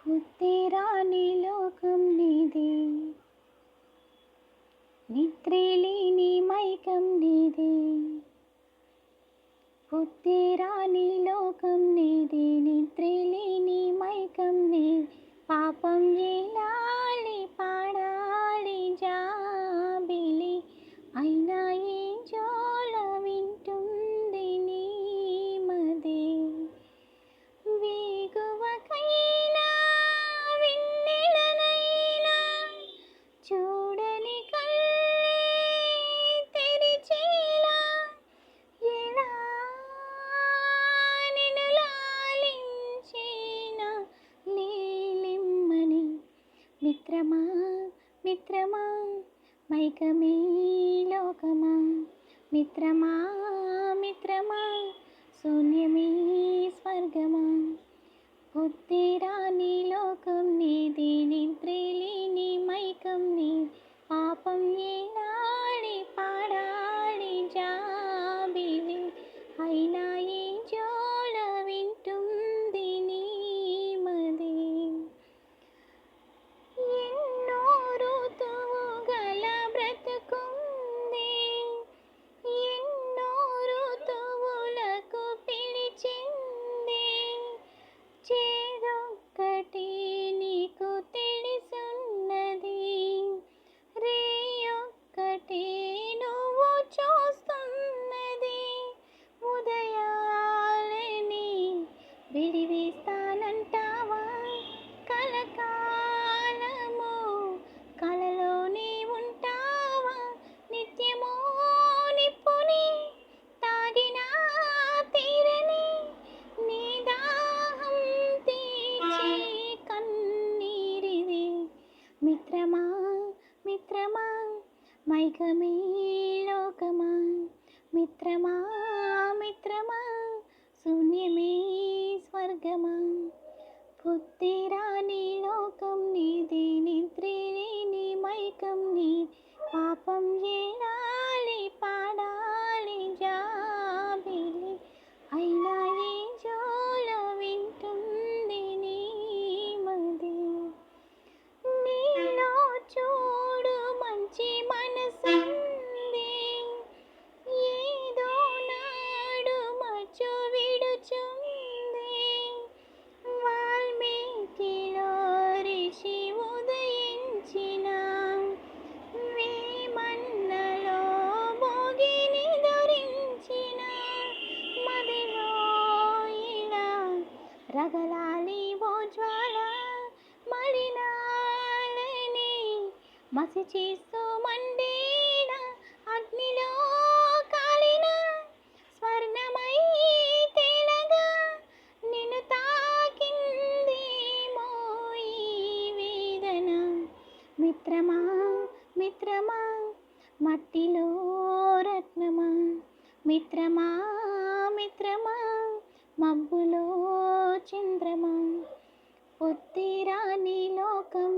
ఉత్తిరాని లోకం నీది, నిద్రలేని మైకం నీది. ఉత్తిరాని లోకం నీది, నిద్రలేని మైకం నీది. పాపం ఏలాలి పాడాలి జాబిలి, అయినా ఏ జోల వింటుంది నీ మదే. వేగువకైనా వెన్నెలనైనా చూడని కళ్ళే తెరిచేలా, ఎలా నిన్ను లాలించేనా లేలిమ్మని. మిత్రమా మిత్రమా మైకమే లోకమా, మిత్రమా మిత్రమా శూన్యమే స్వర్గమా. ఉత్తిరాని లోకం నీది, నిద్రలేని మైకం నీది. పాపం ఏలాడి పాడాలి జాబిలి, అయినా ఏ జోల వింటుంది నీ మదే. ఎన్నో ఋతువుగల బ్రతుకుంది, ఎన్నో ఋతువులకు పిలిచింది. చేదొక్కటి నీకు తెలిసున్నది, రేయొక్కటి నువ్వు చూస్తున్నది. ఉదయాలని విడివేస్తానంటావా, కలకాలము కలలోనే ఉంటావా. నిత్యమో నిప్పుని తాగినా తీరని నీ దాహం తీర్చే కన్నీరిది. మిత్రమా మిత్రమా మైకమే లోకమా, మిత్రమా మిత్రమా శూన్యమే స్వర్గమా. ఉత్తిరాని లోకం నీది, నిద్రలేని మైకం నీది. పాపం ఏలాలి పాడాలి జాబిలి, అయినా ఏ జోల వింటుంది నీ మదే. నీలో చూడు మంచి మనసుంది, ఏదో నాడు మచ్చు విడుచుంది. వాల్మీకిలో ఋషి ఉదయించిన, వేమన్నలో భోగిని ధరించిన. మదిలో ఇలా రగలాలి ఓ జ్వాల, మలినాలని మసి చేస్తూ మండేన. అగ్నిలో కాలిన స్వర్ణమై తేలగా, నిన్ను తాకిందేమో ఈ వేదన. మిత్రమా మిత్రమా మట్టిలో రత్నమా, మిత్రమా మిత్రమా మబ్బులో చంద్రమా. ఉత్తిరాని లోకం